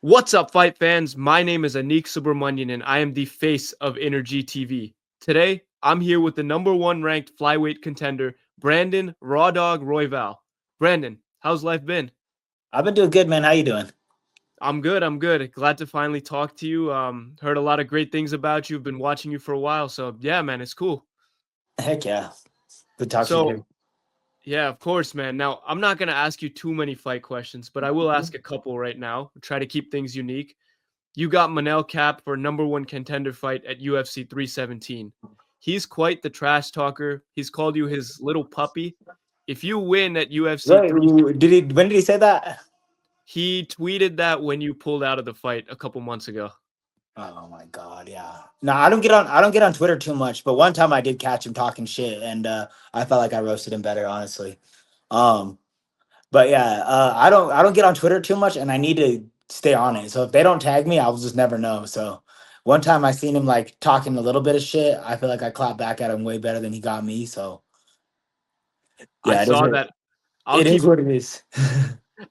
What's up, fight fans? My name is Anik Subramanian, and I am the face of Energy TV. Today, I'm here with the number one ranked flyweight contender, Brandon Raw Dog Royval. Brandon, how's life been? I've been doing good, man. How you doing? I'm good. I'm good. Glad to finally talk to you. Heard a lot of great things about you. Been watching you for a while, so yeah, man, it's cool. Heck yeah. Good talk to you So too. yeah, of course, man. Now, I'm not gonna ask you too many fight questions, but I will ask a couple right now. Try to keep things unique. You got Manel Kape for number one contender fight at UFC 317. He's quite the trash talker. He's called you his little puppy. If you win at UFC Wait, 3, did he? When did he say that? he tweeted that when you pulled out of the fight a couple months ago. Oh my god, yeah. No, I don't get on Twitter too much, but one time I did catch him talking shit, and I felt like I roasted him better, honestly. Um, but yeah, I don't get on Twitter too much, and I need to stay on it. So if they don't tag me, I'll just never know. So one time I seen him like talking a little bit of shit. I feel like I clapped back at him way better than he got me. So I yeah, it is saw what that. I'll it is. keep What it is.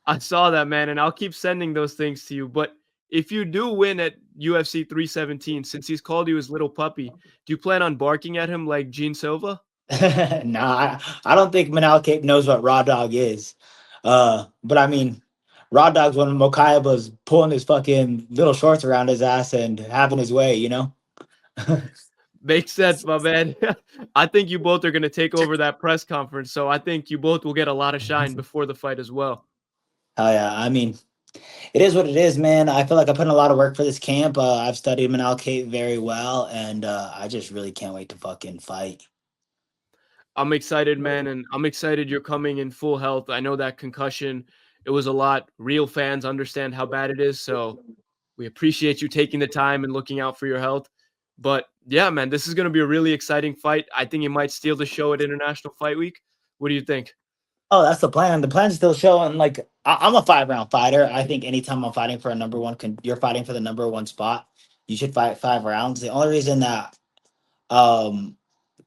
I saw that, man, and I'll keep sending those things to you. But if you do win at UFC 317, since he's called you his little puppy, do you plan on barking at him like Gene Silva? Nah, I don't think Manal Cape knows what raw dog is. But I mean, raw dog's when Mokayaba's pulling his fucking little shorts around his ass and having his way, you know? Makes sense, my man. I think you both are going to take over that press conference, so I think you both will get a lot of shine before the fight as well. Hell yeah. I mean, it is what it is, man. I feel like I put in a lot of work for this camp. I've studied Manal Cape very well, and I just really can't wait to fucking fight. I'm excited, man, and I'm excited you're coming in full health. I know that concussion, it was a lot. Real fans understand how bad it is, so we appreciate you taking the time and looking out for your health. But yeah, man, this is going to be a really exciting fight. I think you might steal the show at International Fight Week. What do you think? Oh, that's the plan. The plan's still showing. Like I'm a 5 round fighter. I think anytime I'm fighting for a number one, you're fighting for the number one spot. You should fight 5 rounds. The only reason that um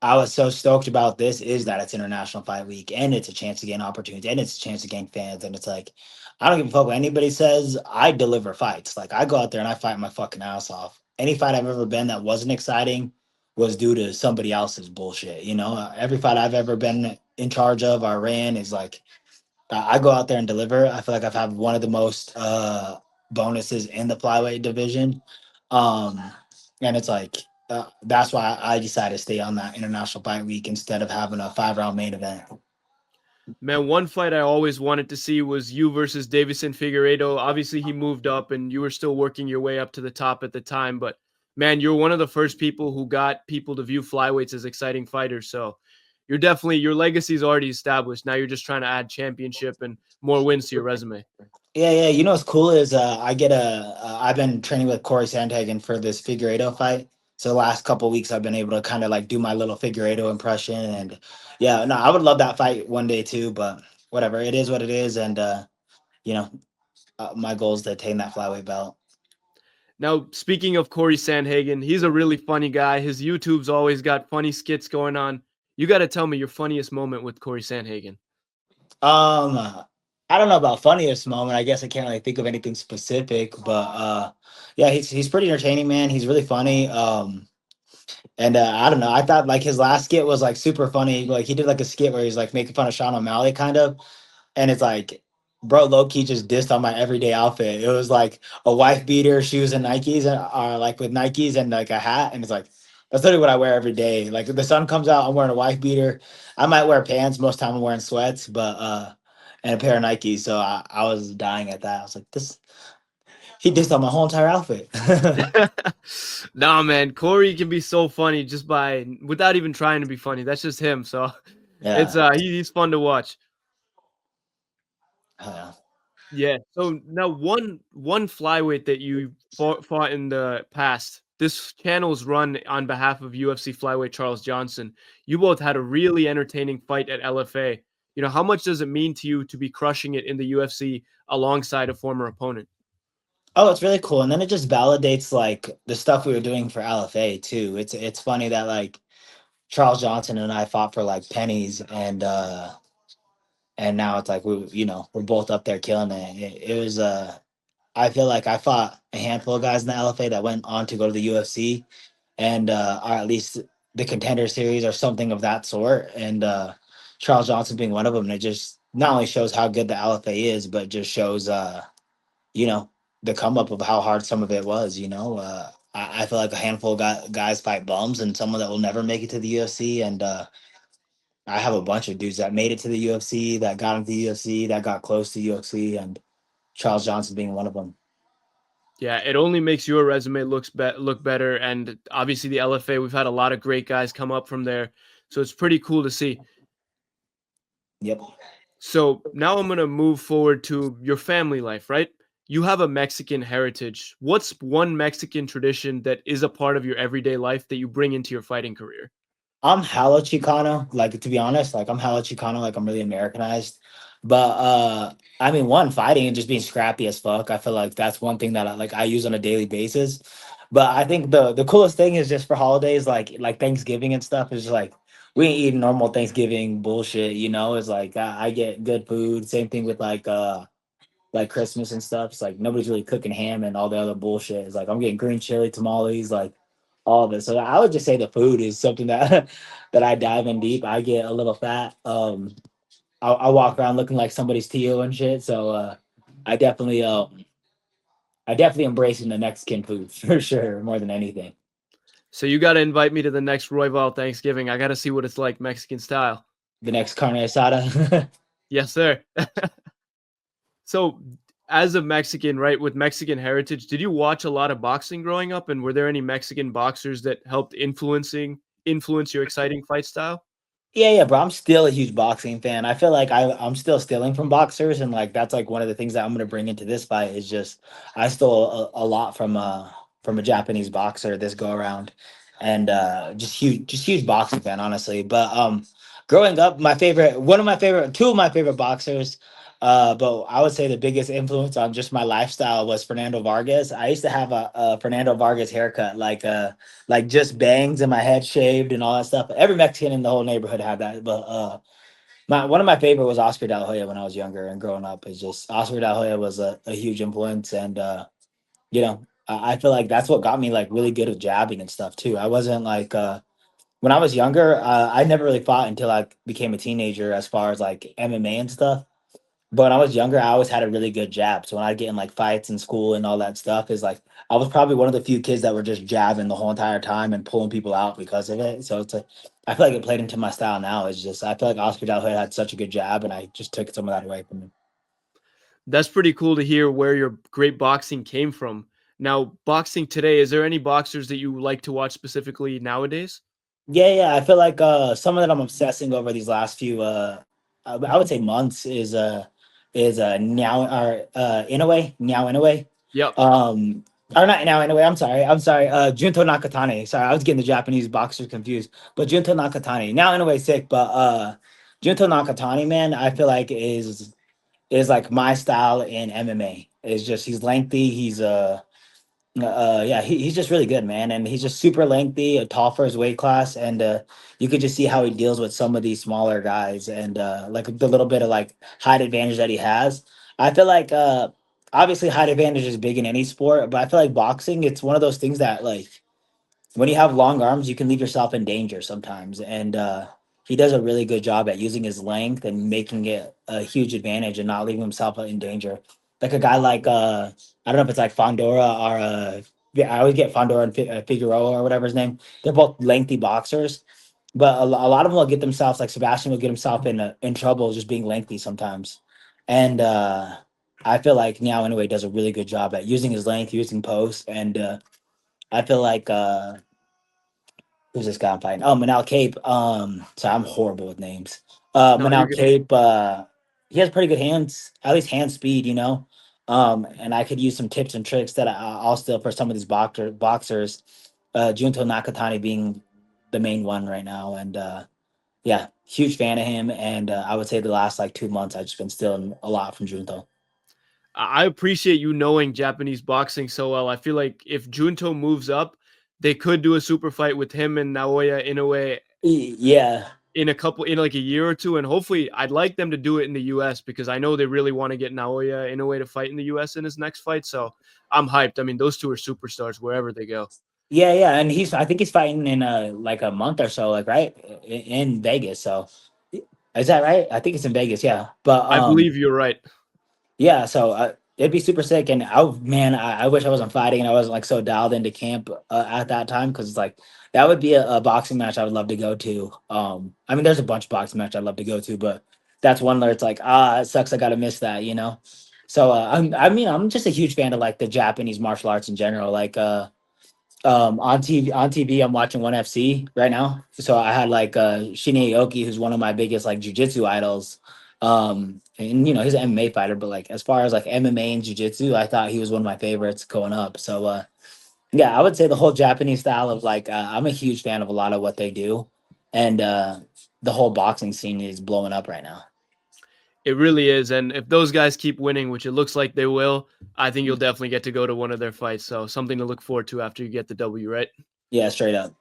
I was so stoked about this is that it's International Fight Week and it's a chance to gain opportunities and it's a chance to gain fans. And it's like I don't give a fuck what anybody says. I deliver fights. Like I go out there and I fight my fucking ass off. Any fight I've ever been that wasn't exciting was due to somebody else's bullshit. You know, every fight I've ever been in charge of or ran is like I go out there and deliver. I feel like I've had one of the most bonuses in the flyweight division. Um, and it's like that's why I decided to stay on that International Fight Week instead of having a 5 round main event. Man, one fight I always wanted to see was you versus Deiveson Figueiredo. Obviously, he moved up and you were still working your way up to the top at the time. But man, you're one of the first people who got people to view flyweights as exciting fighters. So you're definitely, your legacy is already established. Now you're just trying to add championship and more wins to your resume. Yeah, yeah. You know what's cool is I've been training with Cory Sandhagen for this Figueiredo fight. So the last couple weeks I've been able to kind of like do my little Figueiredo impression and yeah, no, I would love that fight one day too, but whatever. It is what it is and you know, my goal is to attain that flyweight belt. Now, speaking of Cory Sandhagen, he's a really funny guy. His YouTube's always got funny skits going on. You got to tell me your funniest moment with Cory Sandhagen. I don't know about funniest moment. I guess I can't really think of anything specific, but yeah, he's pretty entertaining, man. He's really funny. And I don't know. I thought like his last skit was like super funny. Like he did like a skit where he's like making fun of Sean O'Malley, kind of, and it's like, bro, low key just dissed on my everyday outfit. It was like a wife beater, shoes and Nikes, and like with Nikes and like a hat, and it's like that's literally what I wear every day. Like if the sun comes out, I'm wearing a wife beater. I might wear pants. Most time I'm wearing sweats, but and a pair of Nikes. So I was dying at that. I was like, this he dissed on my whole entire outfit. Nah, man, Corey can be so funny just by without even trying to be funny. That's just him. So it's Yeah. he's fun to watch. Uh, Yeah. So now one flyweight that you fought in the past. This channel's run on behalf of UFC flyweight Charles Johnson. You both had a really entertaining fight at LFA. You know, how much does it mean to you to be crushing it in the UFC alongside a former opponent? oh, it's really cool. And then it just validates like the stuff we were doing for LFA too. It's funny that like Charles Johnson and I fought for like pennies and now it's like we're both up there killing it. It was I feel like I fought a handful of guys in the LFA that went on to go to the UFC, and or at least the contender series or something of that sort. And Charles Johnson being one of them. And it just not only shows how good the LFA is, but just shows you know, the come up of how hard some of it was. I feel like a handful of guys fight bums, and someone that will never make it to the UFC. And I have a bunch of dudes that made it to the UFC, that got into the UFC, that got close to UFC, and Charles Johnson being one of them. Yeah, it only makes your resume look better, and obviously the LFA, we've had a lot of great guys come up from there, so it's pretty cool to see. Yep. So now I'm gonna move forward to your family life, right? You have a Mexican heritage. What's one Mexican tradition that is a part of your everyday life that you bring into your fighting career? I'm hella Chicano. Like, to be honest, like I'm hella Chicano. Like I'm really Americanized. But I mean, one, fighting and just being scrappy as fuck. I feel like that's one thing that I use on a daily basis. But I think the coolest thing is just for holidays, like Thanksgiving and stuff, is just like we ain't eating normal Thanksgiving bullshit. It's like I get good food. Same thing with like Christmas and stuff. It's like nobody's really cooking ham and all the other bullshit. It's like I'm getting green chili tamales, like all of it. So I would just say the food is something that that I dive in deep. I get a little fat. I walk around looking like somebody's Tio and shit. So I definitely I definitely embracing the Mexican food for sure, more than anything. So you got to invite me to the next Royval Thanksgiving. I got to see what it's like Mexican style. The next carne asada. Yes, sir. So, as a Mexican, right, with Mexican heritage, did you watch a lot of boxing growing up, and were there any Mexican boxers that helped influence your exciting fight style? Yeah, bro. I'm still a huge boxing fan. I feel like I'm still stealing from boxers, and like that's like one of the things that I'm gonna bring into this fight is just I stole a lot from a Japanese boxer this go around, and just huge boxing fan, honestly. But growing up, two of my favorite boxers, but I would say the biggest influence on just my lifestyle was Fernando Vargas. I used to have a Fernando Vargas haircut, like just bangs and my head shaved and all that stuff. Every Mexican in the whole neighborhood had that. But my one of my favorite was Oscar De La Hoya when I was younger and growing up. Is just Oscar De La Hoya was a huge influence, and I feel like that's what got me like really good at jabbing and stuff too. I wasn't like when I was younger, I never really fought until I became a teenager as far as like MMA and stuff. But when I was younger, I always had a really good jab. So when I get in like fights in school and all that stuff, is like I was probably one of the few kids that were just jabbing the whole entire time and pulling people out because of it. So it's like I feel like it played into my style now. It's just I feel like Oscar De La Hoya had such a good jab, and I just took some of that away from him. That's pretty cool to hear where your great boxing came from. Now, boxing today, is there any boxers that you like to watch specifically nowadays? Yeah. I feel like someone that I'm obsessing over these last few I would say months is now or Inoue. Yep. Or not now anyway. I'm sorry. Junto Nakatani. Sorry, I was getting the Japanese boxers confused. But Junto Nakatani. Now in a way sick, but Junto Nakatani, man, I feel like is like my style in MMA. It's just he's lengthy. Yeah, he's just really good, man, and he's just super lengthy, tall for his weight class, and you could just see how he deals with some of these smaller guys, and like the little bit of like height advantage that he has. I feel like obviously height advantage is big in any sport, but I feel like boxing, it's one of those things that like when you have long arms, you can leave yourself in danger sometimes. And he does a really good job at using his length and making it a huge advantage and not leaving himself in danger. Like a guy like I don't know if it's like Fondora or yeah, I always get Fondora and Figueroa or whatever his name. They're both lengthy boxers, but a lot of them will get themselves like Sebastian will get himself in trouble just being lengthy sometimes. And I feel like now anyway does a really good job at using his length, using post, and I feel like who's this guy I'm fighting? Oh, Manel Kape. So I'm horrible with names. No, you're Manel good. Kape. He has pretty good hands, at least hand speed. And I could use some tips and tricks that I'll steal for some of these boxers. Junto Nakatani being the main one right now, and yeah, huge fan of him. And I would say the last like 2 months, I've just been stealing a lot from Junto. I appreciate you knowing Japanese boxing so well. I feel like if Junto moves up, they could do a super fight with him and Naoya Inoue Yeah, in like a year or two, and hopefully I'd like them to do it in the US because I know they really want to get Naoya Inoue to fight in the US in his next fight. So I'm hyped. I mean, those two are superstars wherever they go. Yeah, yeah, and I think he's fighting in like a month or so, like right in Vegas. So is that right? I think it's in Vegas. Yeah, but I believe you're right. yeah, so it'd be super sick. And I, man, I wish I wasn't fighting and I wasn't like so dialed into camp at that time because it's like that would be a boxing match I would love to go to. I mean, there's a bunch of boxing match I'd love to go to, but that's one where it's like, it sucks. I got to miss that, you know? So I mean, I'm just a huge fan of like the Japanese martial arts in general. Like, on TV I'm watching ONE FC right now. So I had like Shinya Aoki, who's one of my biggest like jujitsu idols. And you know, he's an MMA fighter, but like as far as like MMA and jujitsu, I thought he was one of my favorites going up. So yeah, I would say the whole Japanese style of like I'm a huge fan of a lot of what they do. And the whole boxing scene is blowing up right now. It really is. And if those guys keep winning, which it looks like they will, I think you'll definitely get to go to one of their fights. So something to look forward to after you get the W, right? Yeah, straight up.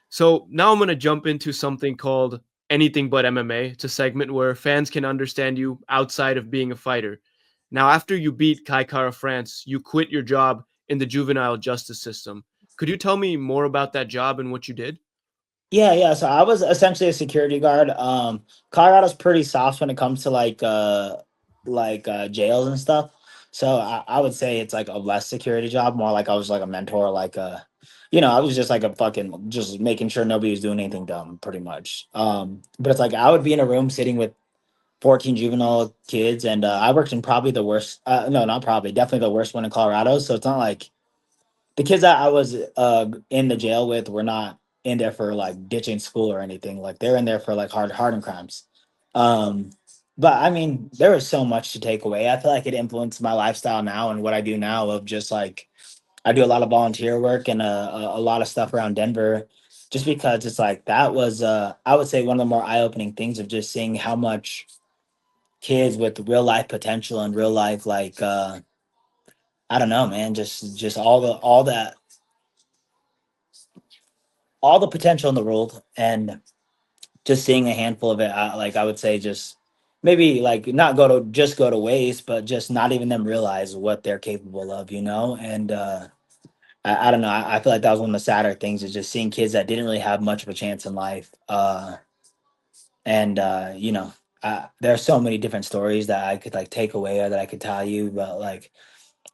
So now I'm going to jump into something called Anything But MMA. It's a segment where fans can understand you outside of being a fighter. Now, after you beat Kai Kara France, you quit your job in the juvenile justice system. Could you tell me more about that job and what you did? Yeah, yeah. So I was essentially a security guard. Colorado's pretty soft when it comes to like jails and stuff. So I would say it's like a less security job, more like I was like a mentor, like I was just like a fucking just making sure nobody was doing anything dumb, pretty much. But it's like I would be in a room sitting with 14 juvenile kids, and I worked in probably the worst. No, not probably, definitely the worst one in Colorado. So it's not like the kids that I was in the jail with were not in there for like ditching school or anything. Like they're in there for like hardened crimes. Um, but I mean, there was so much to take away. I feel like it influenced my lifestyle now and what I do now. Of just like I do a lot of volunteer work and a lot of stuff around Denver, just because it's like that was I would say one of the more eye opening things of just seeing how much kids with real life potential and real life like I don't know, man, just all the potential in the world and just seeing a handful of it like I would say just maybe like not go to waste but just not even them realize what they're capable of, and I don't know, I feel like that was one of the sadder things is just seeing kids that didn't really have much of a chance in life and there are so many different stories that I could like take away or that I could tell you, but like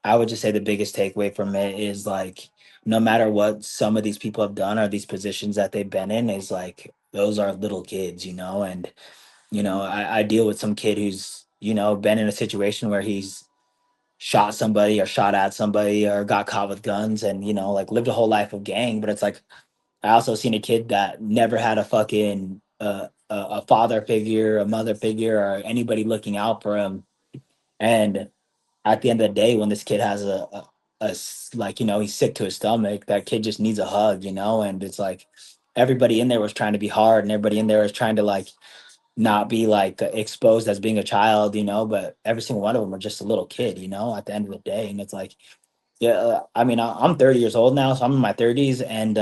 I would just say the biggest takeaway from it is like no matter what some of these people have done or these positions that they've been in is like those are little kids, and I deal with some kid who's been in a situation where he's shot somebody or shot at somebody or got caught with guns and like lived a whole life of gang, but it's like I also seen a kid that never had a fucking a father figure, a mother figure, or anybody looking out for him, and at the end of the day, when this kid has like he's sick to his stomach, that kid just needs a hug, and it's like everybody in there was trying to be hard, and everybody in there was trying to like not be like exposed as being a child, but every single one of them are just a little kid, at the end of the day, and it's like, yeah, I mean, I'm 30 years old now, so I'm in my 30s, and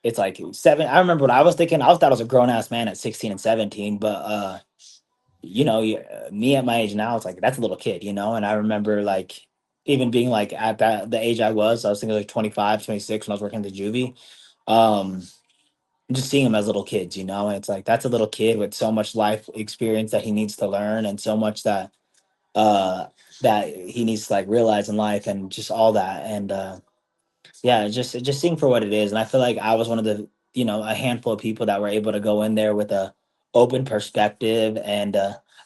it's like seven. I remember what I was thinking. I thought I was a grown ass man at 16 and 17, but me at my age now, it's like that's a little kid, and I remember like even being like at that the age I was thinking like 25, 26 when I was working at the juvie. Um, just seeing them as little kids, and it's like that's a little kid with so much life experience that he needs to learn and so much uh that he needs to like realize in life and just all that. And yeah, just seeing for what it is. And I feel like I was one of the, a handful of people that were able to go in there with a open perspective. And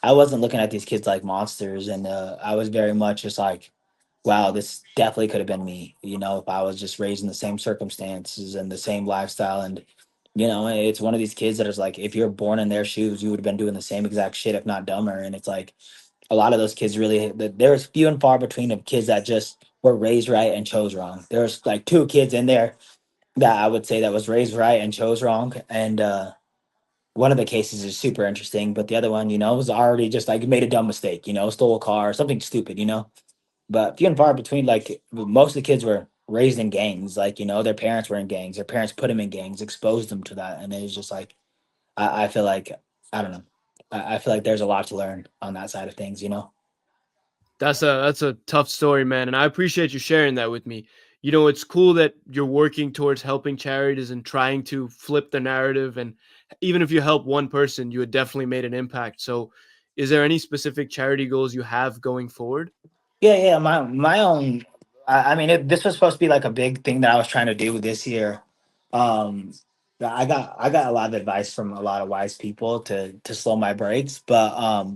I wasn't looking at these kids like monsters. And I was very much just like, wow, this definitely could have been me, if I was just raised in the same circumstances and the same lifestyle. And, it's one of these kids that is like, if you're born in their shoes, you would have been doing the same exact shit, if not dumber. And it's like, a lot of those kids really there's few and far between of kids that just were raised right and chose wrong. There's like two kids in there that I would say that was raised right and chose wrong. And one of the cases is super interesting, but the other one, was already just like made a dumb mistake, stole a car, something stupid, But few and far between, like most of the kids were raised in gangs, like, their parents were in gangs, their parents put them in gangs, exposed them to that. And it was just like I feel like I don't know. I feel like there's a lot to learn on that side of things, you know. That's a tough story, man, and I appreciate you sharing that with me. It's cool that you're working towards helping charities and trying to flip the narrative. And even if you help one person, you had definitely made an impact. So, is there any specific charity goals you have going forward? Yeah, yeah. My own. I mean, this was supposed to be like a big thing that I was trying to do this year. Um, I got a lot of advice from a lot of wise people to slow my brakes, but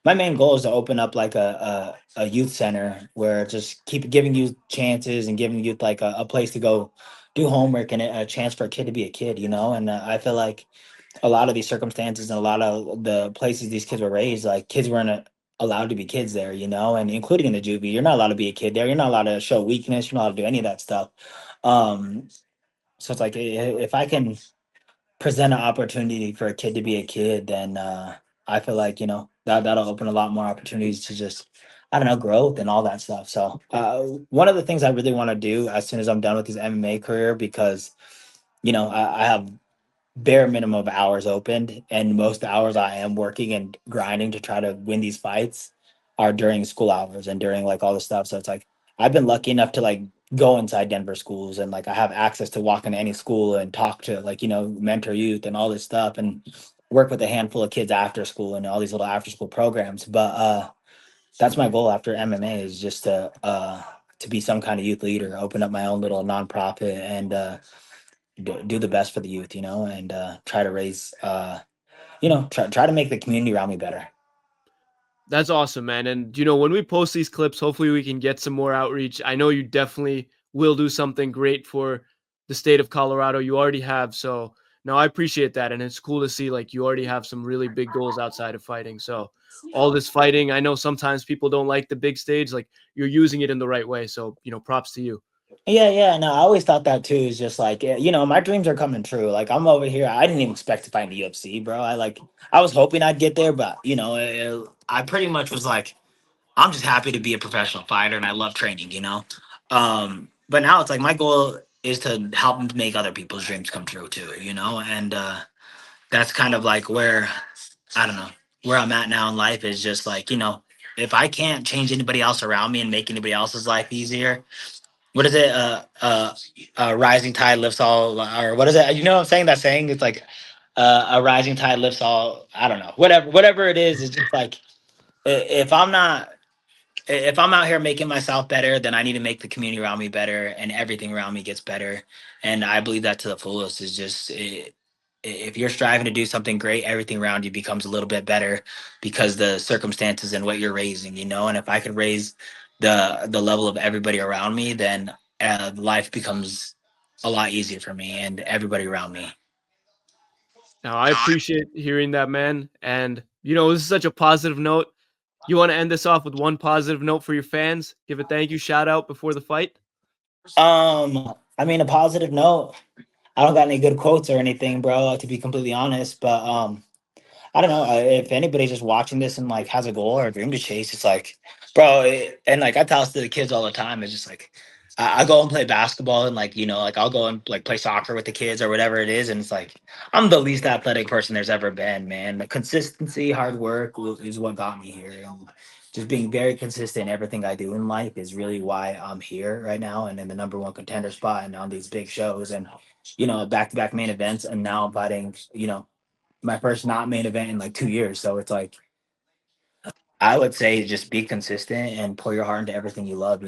my main goal is to open up like a youth center where just keep giving youth chances and giving youth like a place to go do homework and a chance for a kid to be a kid, you know. And I feel like a lot of these circumstances and a lot of the places these kids were raised, like kids weren't allowed to be kids there, you know, and including in the juvie, you're not allowed to be a kid there. You're not allowed to show weakness. You're not allowed to do any of that stuff. Um, so it's like if I can present an opportunity for a kid to be a kid, then I feel like that'll open a lot more opportunities to just I don't know growth and all that stuff. So one of the things I really want to do as soon as I'm done with this MMA career, because I have bare minimum of hours opened, and most hours I am working and grinding to try to win these fights are during school hours and during like all this stuff. So it's like I've been lucky enough to like go inside Denver schools, and like I have access to walk into any school and talk to like mentor youth and all this stuff, and work with a handful of kids after school and all these little after school programs. But that's my goal after MMA, is just to be some kind of youth leader, open up my own little nonprofit, and do the best for the youth, and try to raise, try to make the community around me better. That's awesome, man. And when we post these clips, hopefully we can get some more outreach. I know you definitely will do something great for the state of Colorado. You already have. So no, I appreciate that. And it's cool to see like you already have some really big goals outside of fighting. So all this fighting, I know sometimes people don't like the big stage, like you're using it in the right way. So, props to you. Yeah, yeah. No, I always thought that too. Is just like my dreams are coming true. Like I'm over here. I didn't even expect to fight in the UFC, bro. I was hoping I'd get there, but I pretty much was like, I'm just happy to be a professional fighter, and I love training. But now it's like my goal is to help make other people's dreams come true too. And that's kind of like where I don't know where I'm at now in life, is just like, if I can't change anybody else around me and make anybody else's life easier, what is it? Rising tide lifts all, or what is it? You know what I'm saying? That saying, it's like a rising tide lifts all. I don't know. Whatever it is, it's just like if I'm not if I'm out here making myself better, then I need to make the community around me better, and everything around me gets better. And I believe that to the fullest. Is just if you're striving to do something great, everything around you becomes a little bit better because the circumstances and what you're raising, And if I could raise the level of everybody around me, then life becomes a lot easier for me and everybody around me. Now, I appreciate hearing that, man. And, this is such a positive note. You want to end this off with one positive note for your fans? Give a thank you shout out before the fight? I mean, a positive note. I don't got any good quotes or anything, bro, to be completely honest. But I don't know if anybody's just watching this and like has a goal or a dream to chase. It's like, bro, and like I tell this to the kids all the time. It's just like I go and play basketball, and like like I'll go and like play soccer with the kids or whatever it is, and it's like I'm the least athletic person there's ever been, man. The consistency, hard work is what got me here, and just being very consistent in everything I do in life is really why I'm here right now and in the number one contender spot and on these big shows and back to back main events, and now I'm fighting my first not main event in like 2 years. So it's like I would say just be consistent and pour your heart into everything you love.